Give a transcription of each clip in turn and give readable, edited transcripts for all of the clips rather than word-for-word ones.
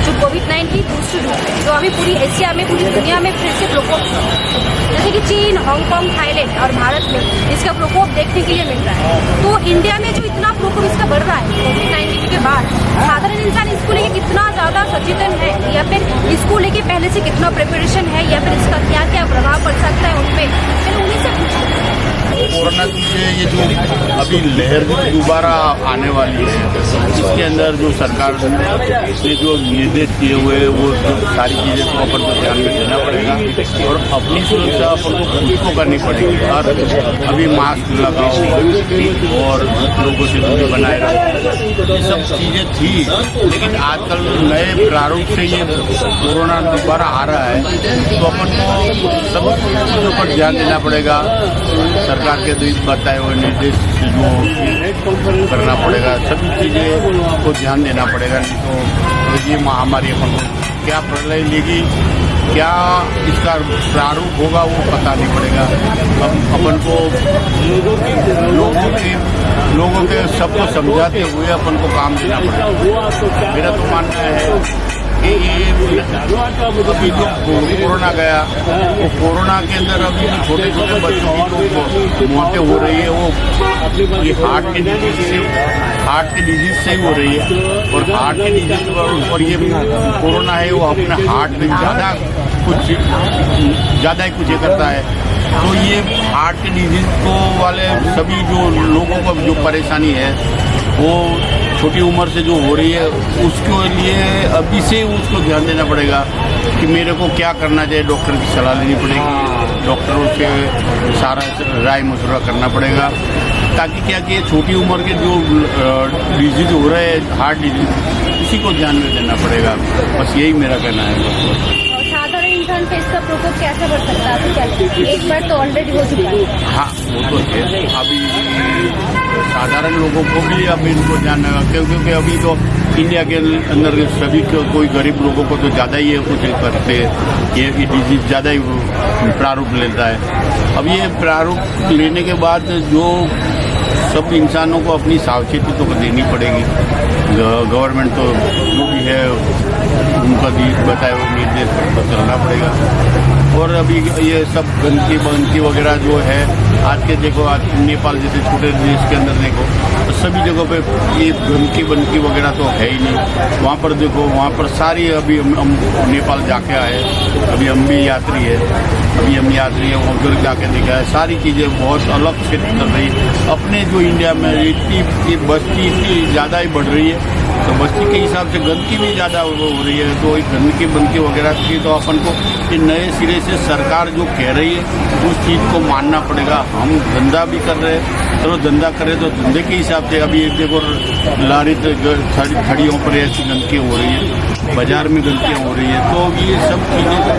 जो कोविड-19 booster dose है, जो अभी पूरी एशिया में, पूरी दुनिया में फिर से प्रकोप, जैसे कि चीन, हांगकांग, थाईलैंड और भारत में इसका प्रकोप देखने के लिए मिल रहा है। तो इंडिया में जो इतना प्रकोप इसका बढ़ रहा है कोविड-19 के बाद, साधारण इंसान इसको लेके कितना ज़्यादा सचेतन है, या फिर इसको लेके पहले से कितना प्रिपरेशन है, या फिर इसका क्या क्या प्रभाव पड़ सकता है उनपे, मैंने उन्हीं से पूछा। कोरोना की ये जो अभी लहर दोबारा आने वाली है, इसके अंदर जो सरकार ने जो निर्देश किए हुए वो सारी चीज़ें को अपन को ध्यान में देना पड़ेगा और अपनी सुरक्षा अपन को खुद को करनी पड़ेगी। और अभी मास्क लगाओ और लोगों से दूरी बनाए रखो, ये सब चीज़ें थी। लेकिन आजकल नए प्रारूप से ये कोरोना दोबारा आ रहा है, तो अपन को सब चीज़ों पर ध्यान देना पड़ेगा। सरकार के बताए हुए निर्देश जो करना पड़ेगा, सभी चीज़ें को ध्यान देना पड़ेगा। नहीं तो ये महामारी अपन को क्या प्रलय लेगी, क्या इसका प्रारूप होगा वो पता नहीं पड़ेगा। अब अपन को लोगों के सबको समझाते हुए अपन को काम देना पड़ेगा। मेरा तो मानना है कि ये अभी जो कोरोना गया, वो कोरोना के अंदर अभी छोटे छोटे बच्चों की जो मौतें हो रही है, वो ये हार्ट के डिजीज से ही हो रही है। और हार्ट के डिजीज और ये कोरोना है, वो अपने हार्ट में ज़्यादा ही कुछ करता है। तो ये हार्ट के डिजीज को वाले सभी जो लोगों को जो परेशानी है, वो छोटी उम्र से जो हो रही है, उसके लिए अभी से उसको ध्यान देना पड़ेगा कि मेरे को क्या करना चाहिए। डॉक्टर की सलाह लेनी पड़ेगी, डॉक्टरों से सारा राय मशवरा करना पड़ेगा, ताकि क्या कि छोटी उम्र के जो डिजीज हो रहे हैं, हार्ट डिजीज, उसी को ध्यान में देना पड़ेगा। बस यही मेरा कहना है। साधारण इंसान पे इसका प्रकोप कैसे बढ़ सकता है, क्या लगता है? एक बार तो ऑलरेडी हो चुका है। हाँ, वो तो है। अभी साधारण लोगों को भी अब इनको ध्यान रखा, क्योंकि अभी तो इंडिया के अंदर सभी को, कोई गरीब लोगों को तो ज़्यादा ही कुछ करते हैं, ये डिजीज ज़्यादा ही प्रारूप लेता है। अब ये प्रारूप लेने के बाद जो सब इंसानों को अपनी सावचेती तो देनी पड़ेगी। गवर्नमेंट तो जो भी है उनका बताए हुए निर्देश पर चलना पड़ेगा। और अभी ये सब गंदगी वगैरह जो है, आज के देखो, आज नेपाल जैसे छोटे देश के अंदर देखो, तो सभी जगहों पे ये गंदगी वगैरह तो है ही नहीं। वहाँ पर देखो, वहाँ पर सारी, अभी हम नेपाल जाके आए, अभी हम भी यात्री है, वो उधर जाके देखा है, सारी चीज़ें बहुत अलग से चल रही है। अपने जो इंडिया में इतनी बस्ती इतनी ज़्यादा ही बढ़ रही है, तो बस्ती के हिसाब से गंदगी भी ज़्यादा हो रही है। तो गंदगी वगैरह की तो अपन को ये नए सिरे से सरकार जो कह रही है उस चीज़ को मानना पड़ेगा। हम धंधा भी कर रहे हैं, चलो धंधा कर रहे तो धंधे के हिसाब से। अभी देखो लारी खड़ियों पर ऐसी गंदगी हो रही है, बाजार में गंदगियाँ हो रही है, तो ये सब चीज़ें को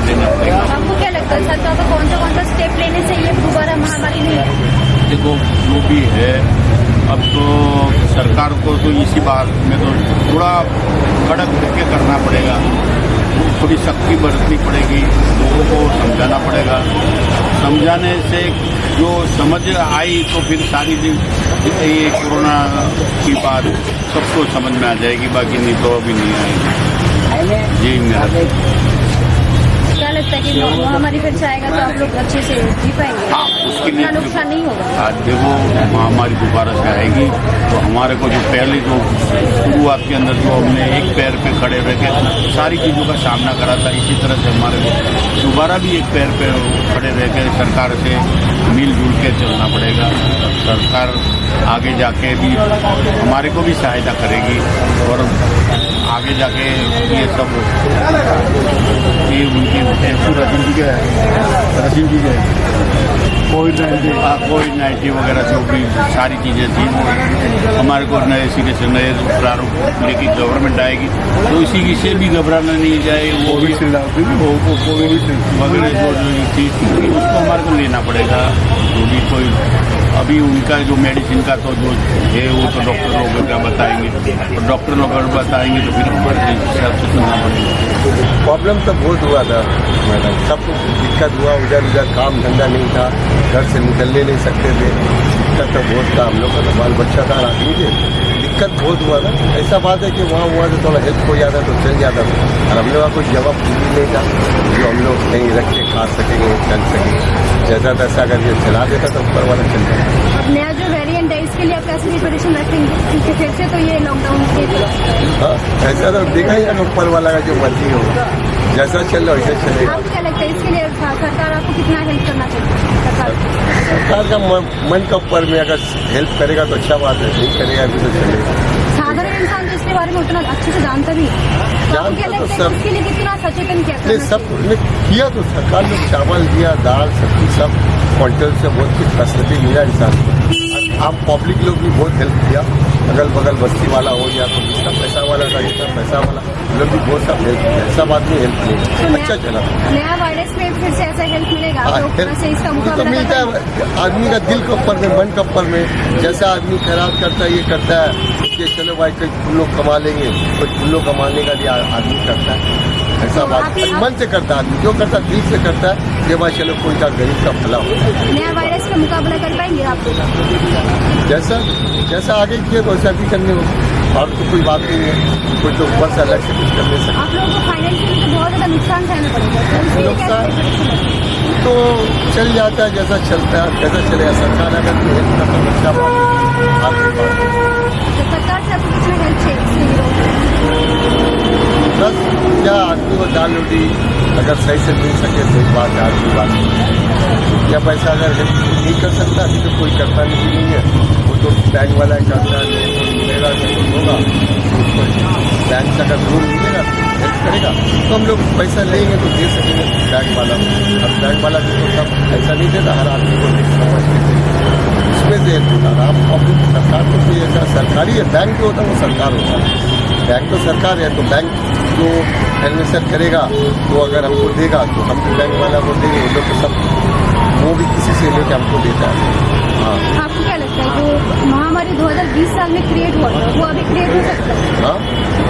देना पड़ेगा। आपको क्या लगता है सरकार को कौन सा स्टेप लेने से ये दोबारा महामारी नहीं है? देखो, जो भी है, अब तो सरकार को तो इसी बात में तो थोड़ा कड़क होकर करना पड़ेगा, थोड़ी सख्ती बरतनी पड़ेगी, लोगों को समझाना पड़ेगा। समझाने से जो समझ आई तो फिर सारी दिन ये कोरोना की बात सबको समझ में आ जाएगी, बाकी नहीं तो अभी नहीं आएगी। यही मेरा क्या लगता है कि महामारी फिर से आएगा तो आप लोग अच्छे से जी पाएंगे? हाँ, उसके लिए नुकसान नहीं होगा। आज देखो, महामारी दोबारा से आएगी तो हमारे को जो पहले जो शुरुआत के अंदर जो हमने एक पैर पे खड़े रह के सारी चीज़ों का सामना करा था, इसी तरह से हमारे को दोबारा भी एक पैर पे खड़े रह के सरकार से मिलजुल के चलना पड़ेगा। सरकार आगे जाके भी हमारे को भी सहायता करेगी और आगे जाके ये सब ये उनकी रसीद है कोविड-19 वगैरह जो भी सारी चीज़ें थी, वो हमारे को नए सिरे से नए प्रारूप लेके गवर्नमेंट आएगी, तो इसी से भी घबराना नहीं जाए। वो कोविड वगैरह जो थी उसको हमारे को लेना पड़ेगा। जो भी कोई अभी उनका जो मेडिसिन का तो जो है वो तो डॉक्टर लोग क्या बताएंगे, और डॉक्टर लोग अगर बताएंगे तो फिर हमारे हिसाब से सुनना पड़ेगा। प्रॉब्लम तो बहुत हुआ था मैडम, सब दिक्कत हुआ, उधर काम धंधा नहीं था, घर से निकलने नहीं सकते थे, दिक्कत तो बहुत था। हम लोग का तो बाल बच्चा था, आदमी थे, दिक्कत बहुत हुआ था। ऐसा बात है कि वहाँ से थोड़ा हेल्प हो जाता तो चल जाता था, और हम लोग का कोई जगह पूरी नहीं था जो हम लोग कहीं रख के खा सकेंगे, चल सकेंगे। जैसा तैसा करके चला देता तो ऊपर वाला चल जाता। अब नया जो वेरिएंट है इसके लिए आप कैसे प्रिपरेशन रखेंगे, क्योंकि फिर से तो ये लॉकडाउन के हाँ, ऐसा तो देखा ही है, ऊपर वाला का जो मर्जी होगा, जैसा चल रहा वैसे चलेगा। आपको क्या लगता है इसके लिए सरकार आपको कितना हेल्प करना चाहिए? सरकार का मन का ऊपर में अगर हेल्प करेगा तो अच्छा बात है, नहीं करेगा भी तो चलेगा। साधारण इंसान तो इसके बारे में उतना अच्छे से जानता भी है, तो आपको क्या लगता है इसके लिए कितना सचेतन किया? सब किया तो सरकार ने चावल दिया, दाल, सब्जी, सब क्वांटल से बहुत कुछ फैसिलिटी मिला इंसान को। आम पब्लिक लोग भी बहुत हेल्प किया, अगल बगल बस्ती वाला हो गया तो जिसका पैसा वाला था, जिसका पैसा वाला लोग भी बहुत सब हेल्प किया, ऐसा बात नहीं हेल्प किया, अच्छा चला। नया वायरस में फिर से ऐसा हेल्प मिलेगा तो इसका तो मुकाबला मिलता है आदमी का दिल के ऊपर में, मन के ऊपर में, जैसा आदमी खैरात करता है, ये करता है कि चलो भाई कुछ फूलों कमा लेंगे, कुछ फूलों कमाने का लिए आदमी करता है, ऐसा बात मन से करता है आदमी, जो करता है दिल से करता है कि भाई चलो कोई का गरीब का भला हो। नया वायरस का मुकाबला कर पाएंगे आप? जैसा आगे किए तो वैसा भी करने हो, और तो कोई बात नहीं है, कोई तो ऊपर से अलग से कुछ कर नहीं सकता। आप लोगों को फाइनेंशियली तो बहुत ज़्यादा नुकसान सहना पड़ेगा, तो इसके लिए क्या नुकसान तो चल जाता है, जैसा चलता है कैसा चलेगा। सरकार अगर कोई हेल्प करता तो अच्छा बात है। तो सरकार से आपको कितना हेल्प चाहिए? बस क्या आदमी को दाल रोटी अगर सही से मिल सके तो एक बात है, आदमी बात या पैसा अगर हेल्प नहीं कर सकता अभी तो कोई करता नहीं है, वो तो बैंक वाला करता है, मिलेगा तो होगा, बैंक से अगर लोन मिलेगा हेल्प करेगा तो हम लोग पैसा लेंगे तो दे सकेंगे बैंक वाला को। अब बैंक वाला तो सब पैसा नहीं देता, हर आदमी को समझ के उसमें से हेल्प होता है। अब सरकार तो कोई ऐसा सरकारी है, बैंक जो होता है वो सरकार होता है, बैंक तो सरकार है, तो बैंक जो एडमिशन करेगा तो अगर हमको देगा तो हम भी बैंक वाला को देंगे, वो लोग तो सब वो भी किसी से लेके हमको देता है। हाँ, आपको क्या लगता है जो महामारी 2020 साल में क्रिएट हुआ था वो अभी क्रिएट हो सकता है? हाँ,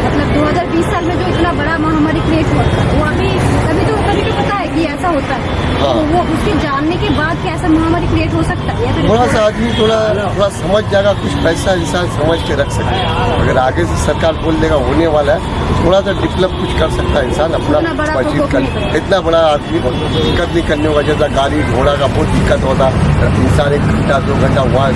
मतलब 2020 साल में जो इतना बड़ा महामारी क्रिएट हुआ था वो अभी कभी तो पता है कि ऐसा होता है, हाँ। तो वो उसके जानने के बाद क्या ऐसा महामारी क्रिएट हो सकता है? या फिर थोड़ा सा आदमी थोड़ा समझ जाएगा, कुछ पैसा इंसान समझ के रख सकता है। अगर आगे से सरकार बोल देगा होने वाला है तो थोड़ा सा डेवलप कुछ कर सकता है इंसान अपना बातचीत कर। इतना बड़ा आदमी को दिक्कत नहीं करने होगा, जैसा गाड़ी घोड़ा का बहुत दिक्कत होता, इंसान 1 घंटा 2 घंटा वहाँ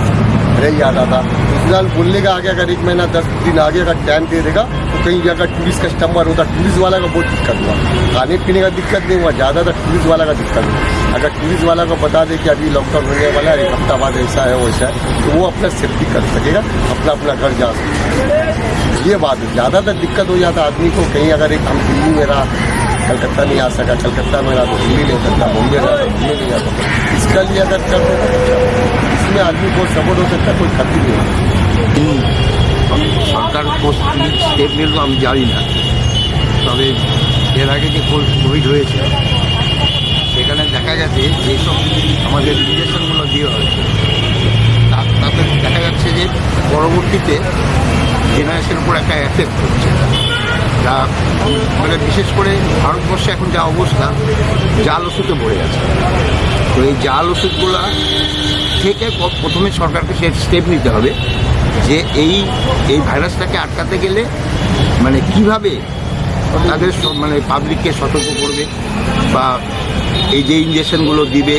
रह जाता था। फिलहाल बोलने का आगे अगर 1 महीना 10 दिन आगे का टाइम दे देगा तो कहीं अगर टूरिस्ट कस्टमर होता, टूरिस्ट वाला का बहुत दिक्कत हुआ, खाने पीने का दिक्कत नहीं हुआ, ज़्यादातर टूरिस्ट वाला का दिक्कत हुआ। अगर टूरिस्ट वाला को बता दे कि अभी लॉकडाउन होने वाला है, 1 हफ्ता बाद ऐसा है वैसा है, तो वो अपना सेफ्टी कर सकेगा, अपना घर जा सकेगा। ये बात है, ज़्यादातर दिक्कत हो जाता आदमी को। कहीं अगर हम दिल्ली में रहा, कलकत्ता नहीं आ सका, कलकत्ता में रहा तो दिल्ली नहीं सकता, बॉम्बे रहा तो दिल्ली नहीं जा सकता। इसका लिए अगर कर देगा इसमें आदमी को सपोर्ट हो सकता है, कोई क्षति नहीं होगा। সরকার স্টেপ নিল আমি জানি না, তবে এর আগে যে কোভিড হয়েছে সেখানে দেখা গেছে যেসব আমাদের ইঞ্জেকশনগুলো দেওয়া হয়েছে তাতে দেখা যাচ্ছে যে পরবর্তীতে জেনারেশনের উপর একটা এফেক্ট হচ্ছে, যা মানে বিশেষ করে ভারতবর্ষে এখন যা অবস্থা জাল ওষুধে ভরে গেছে। তো এই জাল ওষুধগুলো থেকে প্রথমে সরকারকে সে স্টেপ নিতে হবে যে এই ভাইরাসটাকে আটকাতে গেলে মানে কিভাবে তাদের মানে পাবলিককে সতর্ক করবে বা এই যে ইঞ্জেকশনগুলো দিবে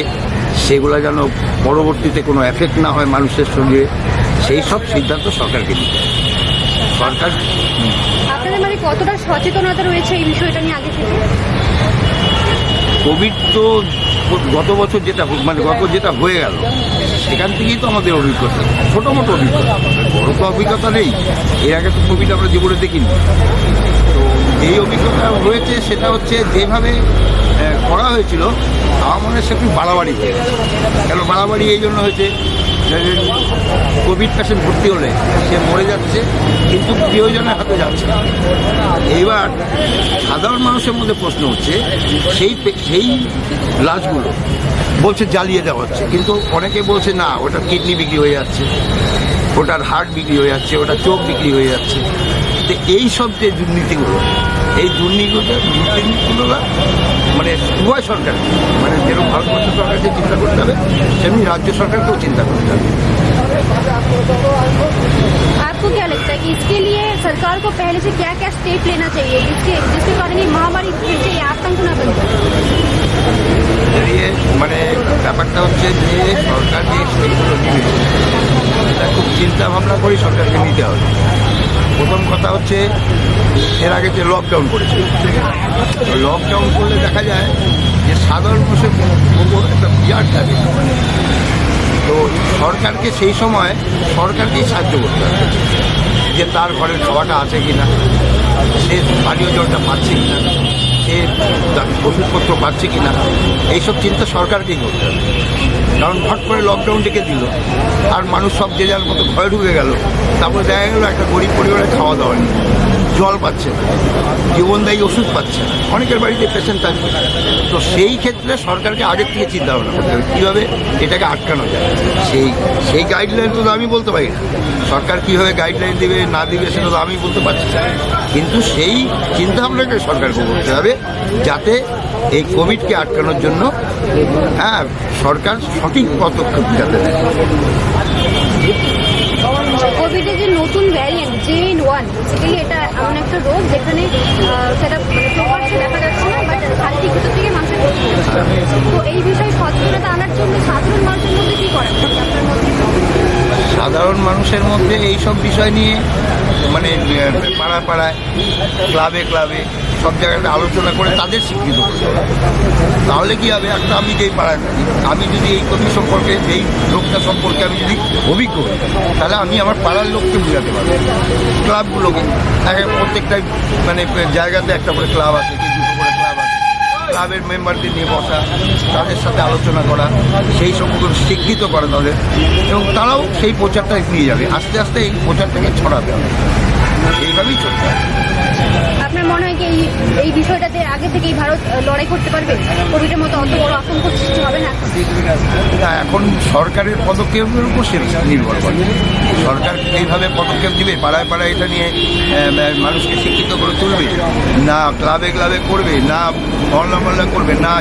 সেগুলো যেন পরবর্তীতে কোনো এফেক্ট না হয় মানুষের শরীরে, সেই সব সিদ্ধান্ত সরকারকে নিতে হবে। সরকার আপনাদের মানে কতটা সচেতনতা রয়েছে এই বিষয়টা নিয়ে আগে থেকে? কোভিড তো গত বছর যেটা হয়ে গেল সেখান থেকেই তো আমাদের অভিজ্ঞতা, ছোটো মোটো অভিজ্ঞতা, বড় তো অভিজ্ঞতা নেই। এর আগে তো কোভিড আমরা জীবনে দেখিনি। তো যেই অভিজ্ঞতা হয়েছে সেটা হচ্ছে যেভাবে করা হয়েছিল আমার মনে হয় সে খুব বাড়াবাড়ি হয়ে গেছে। কেন বাড়াবাড়ি এই জন্য হয়েছে, কোভিড পেশেন্ট ভর্তি হলে সে মরে যাচ্ছে কিন্তু প্রিয়জনের হাতে যাচ্ছে না। এইবার সাধারণ মানুষের মধ্যে প্রশ্ন হচ্ছে সেই লাশগুলো বলছে জ্বালিয়ে দেওয়া হচ্ছে, কিন্তু অনেকে বলছে না ওটার কিডনি বিক্রি হয়ে যাচ্ছে, ওটার হার্ট বিক্রি হয়ে যাচ্ছে, ওটার চোখ বিক্রি হয়ে যাচ্ছে। তো এই সব যে দুর্নীতিগুলো, এই দুর্নীতিগুলো মানে উভয় সরকার মানে যেরকম ভারতবর্ষ সরকারকে চিন্তা করতে হবে সেমনি রাজ্য সরকারকেও চিন্তা করতে হবে। आपको क्या लगता है कि इसके लिए सरकार को पहले से क्या क्या स्टेप लेना चाहिए जिसके कारण ये महामारी फिर से आतंक ना बन जाए? দিয়ে মানে ব্যাপারটা হচ্ছে যে সরকার যে স্টেপগুলো নেবে এটা খুব চিন্তা ভাবনা করে সরকারকে নিতে হবে। প্রথম কথা হচ্ছে এর আগে যে লকডাউন করেছে, লকডাউন করলে দেখা যায় যে সাধারণ মানুষের উপর একটা বিরাট লাগে। তো সরকারকে সেই সময় সরকারকেই সাহায্য করতে হবে যে তার ঘরের খাওয়াটা আছে কিনা, সে পানীয় জলটা পাচ্ছে কিনা, সে ওষুধপত্র পাচ্ছে কিনা, এইসব চিন্তা সরকারকেই করতে হবে। কারণ হট করে লকডাউন ডেকে দিল আর মানুষ সব যে যার মতো ভয় ঢুকে গেল, তারপরে দেখা গেলো একটা গরিব পরিবারে খাওয়া দাওয়া নেই, জল পাচ্ছে না, জীবনদায়ী ওষুধ পাচ্ছে না, অনেকের বাড়িতে পেশেন্ট থাকবে। তো সেই ক্ষেত্রে সরকারকে আগের থেকে চিন্তা ভাবনা করতে হবে কীভাবে এটাকে আটকানো যায়। সেই গাইডলাইন তো আমি বলতে পারি না, সরকার কীভাবে গাইডলাইন দেবে না দেবে সেটা তো আমি বলতে পারছি না, কিন্তু সেই চিন্তা ভাবনাকে সরকারকে করতে হবে যাতে এই কোভিডকে আটকানোর জন্য সরকার সঠিক পদক্ষেপ যাতে নেয়। কোভিডের যে নতুন ভ্যারিয়েন্ট JN1 বেসিক্যালি এটা এমন একটা রোগ যেখানে সেটা মানে প্রকাশ্যে দেখা যাচ্ছে না, বাট খাদ্যের ভিতর থেকে মানুষের ক্ষতি হচ্ছে। তো এই বিষয়ে সচেতনতা আনার জন্য সাধারণ মানুষের মধ্যে কী করা আপনার মধ্যে? সাধারণ মানুষের মধ্যে এই সব বিষয় নিয়ে মানে পাড়ায় পাড়ায় ক্লাবে ক্লাবে সব জায়গাতে আলোচনা করে তাদের স্বীকৃত করতে হবে। তাহলে কী হবে, একটা আমি যেই পাড়ায় থাকি, আমি যদি এই কোভিড সম্পর্কে এই রোগটা সম্পর্কে আমি যদি অভিজ্ঞ হই, তাহলে আমি আমার পাড়ার লোককে বোঝাতে পারবো। ক্লাবগুলোকে প্রত্যেকটা মানে জায়গাতে একটা করে ক্লাব আছে, কি দুটো করে ক্লাব আছে, ক্লাবের মেম্বারদের নিয়ে বসা, তাদের সাথে আলোচনা করা, সেই সম্পর্কে শিক্ষিত করা তাদের, এবং তারাও সেই প্রচারটা নিয়ে যাবে। আস্তে আস্তে এই প্রচারটাকে ছড়াতে হবে, এইভাবেই চলতে হবে। আপনার মনে হয় কি এই বিষয়টাতে আগে থেকেই ভারত লড়াই করতে পারবে? কোভিডের মতো অত বড় আতঙ্ক সৃষ্টি হবে না? না, এখন সরকারের পদক্ষেপের উপর সে নির্ভর করে। সরকার এইভাবে পদক্ষেপ দিবে, পাড়ায় পাড়ায় এটা নিয়ে মানুষকে শিক্ষিত করে তুলবে, না ক্লাবে ক্লাবে করবে, না মহল্লা মহল্লা করবে, না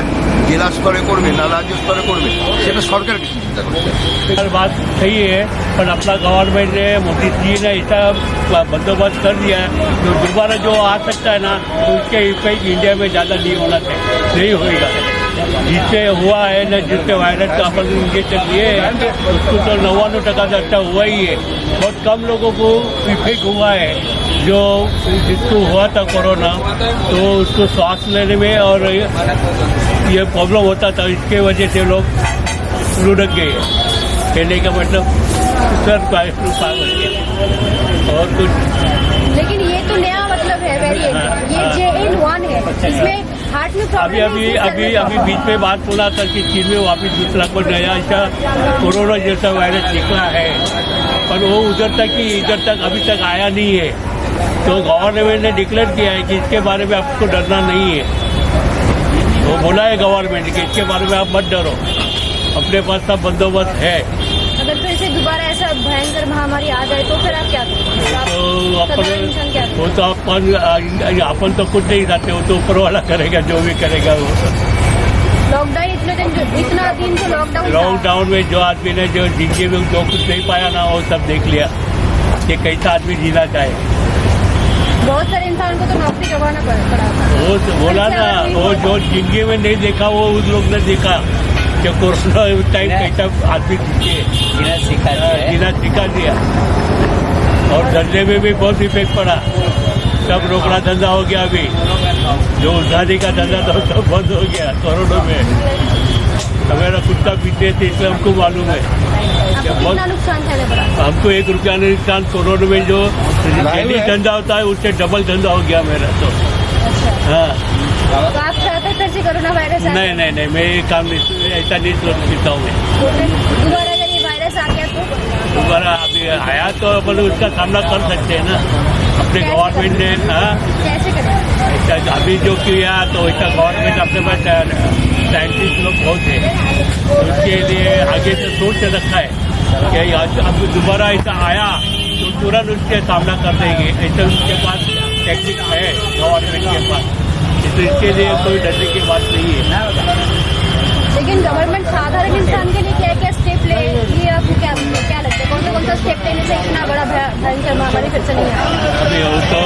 জেলা স্তরে করবে, না রাজ্য স্তরে করবে, সেটা সরকারকে চিন্তা করতে হবে। हर बात सही है, पर अपना गवर्नमेंट ने मोदी जी ने ऐसा बंदोबस्त कर दिया है तो दोबारा जो आ सकता है ना, तो उसके इफेक्ट इंडिया में ज़्यादा नहीं होना चाहिए, नहीं होएगा। जिससे हुआ है ना, जिससे वायरस का अपन इंजेक्शन लिए है उसको तो 99% से अच्छा हुआ ही है। बहुत कम लोगों को इफेक्ट हुआ है, जो जिसको हुआ था कोरोना, तो उसको सांस लेने में और ये प्रॉब्लम होता था, इसके वजह से लोग लुढ़क गए। कहने का मतलब सर और कुछ। लेकिन ये तो नया मतलब है वेरिएंट, ये JN1 है, इसमें हार्ट में प्रॉब्लम अभी बीच में बात बोला था कि चीन में वापिस दूसरा कोई नया ऐसा कोरोना जैसा वायरस निकला है, पर वो उधर तक ही इधर तक अभी तक आया नहीं है। तो गवर्नमेंट ने डिक्लेयर किया है कि इसके बारे में आपको डरना नहीं है। वो बोला है गवर्नमेंट कि इसके बारे में आप मत डरो, अपने पास सब बंदोबस्त है। अगर फिर से दोबारा ऐसा भयंकर महामारी आ जाए तो फिर आप क्या करेंगे? तो अपन तो कुछ नहीं करते, वो तो ऊपर वाला करेगा, जो भी करेगा वो। लॉकडाउन इतना दिन तो लॉकडाउन में जो आदमी ने जो जिंदगी में जो कुछ नहीं पाया ना, वो सब देख लिया कि कैसा आदमी जीना चाहे। बहुत सारे इंसान को तो नौकरी गंवाना पड़ा। वो बोला ना, वो जो जिंदगी में नहीं देखा वो उस लोग ने देखा कि कोरोना टाइम कैसा आदमी जीना सिखा दिया। और धंधे में भी बहुत इफेक्ट पड़ा, सब रोकड़ा धंधा हो गया। अभी जो उधारी का धंधा था सब बंद हो गया कोरोना में। हमारा कुत्ता पीते थे, इसलिए हमको मालूम है बहुत नुकसान झेलना पड़ा हमको। 1 रुपया नुकसान कोरोना में जो डेली धंधा होता है उससे डबल धंधा हो गया मेरा तो। हाँ, तो आप चाहते फिर से कोरोना वायरस नहीं, मैं ये काम नहीं, ऐसा नहीं सोचता हूँ मैं। दोबारा अगर ये वायरस आ गया तो दोबारा अभी आया तो अपन उसका सामना कर सकते हैं ना, अपने गवर्नमेंट ने। हाँ, कैसे करें? ऐसा अभी जो किया तो ऐसा गवर्नमेंट अपने पास साइंटिस्ट लोग बहुत है, तो उसके लिए आगे से सोच रखा है कि अब दोबारा ऐसा आया तो तुरंत उसके सामना कर देंगे। ऐसा उसके पास टेक्निक है गवर्नमेंट के पास, तो इसके लिए कोई डरने की बात नहीं है। लेकिन गवर्नमेंट साधारण इंसान के लिए क्या क्या स्टेप ले, ये आपको क्या लगता है? कौन सा स्टेप लेने से इतना बड़ा भयंकर महामारी फिर से नहीं आएगा? अभी वो तो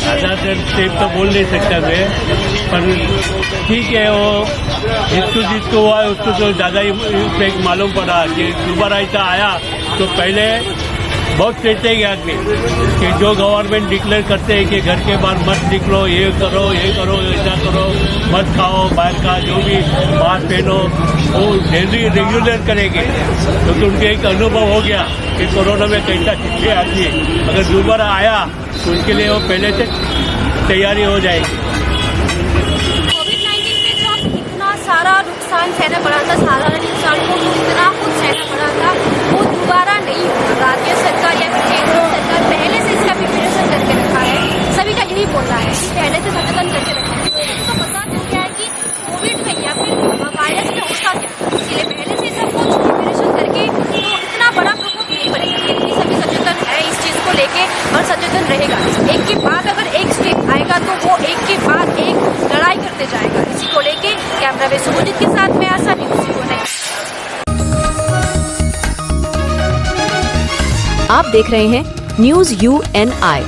ज़्यादा स्टेप तो बोल नहीं सकता मैं, पर ठीक है, वो जिसको हुआ है उसको तो ज़्यादा ही इफेक्ट मालूम पड़ा कि दोबारा ऐसा आया तो पहले बहुत कहते हैं आदमी कि जो गवर्नमेंट डिक्लेयर करते हैं कि घर के बाहर मत निकलो, ये करो, ऐसा करो, मत खाओ बाहर का, जो भी मास्क पहनो, वो डेली रेगुलर करेंगे। क्योंकि उनके एक अनुभव हो गया कि कोरोना में कैसा चिट्ठी आती है, अगर दोबारा आया तो उनके लिए वो पहले से तैयारी हो जाएगी। कोविड-19 में जो अब इतना सारा नुकसान सहना पड़ा था, सारा इंसान को इतना कुछ सहना पड़ा था, वो दोबारा नहीं होगा। राज्य सरकार या केंद्र सरकार पहले से इसका प्रिपरेशन करके रखा है, सभी का यही बोलना है कि पहले से सचेतन करके रखा है। तो पता चल गया है कि कोविड में या फिर वायरस में होता क्या, इसलिए पहले से सब कुछ प्रिपरेशन करके तो इतना बड़ा प्रकोप नहीं पड़ेगा। लेकिन सभी सचेतन है इस चीज़ को लेके और सचेतन रहेगा। एक के बाद अगर एक स्टेप आएगा तो वो एक के बाद एक लड़ाई करते जाएगा। इसी को लेके कैमरा में सुमोजित के साथ मैं आशा न्यूज़ को नहीं। आप देख रहे हैं न्यूज़ UNI।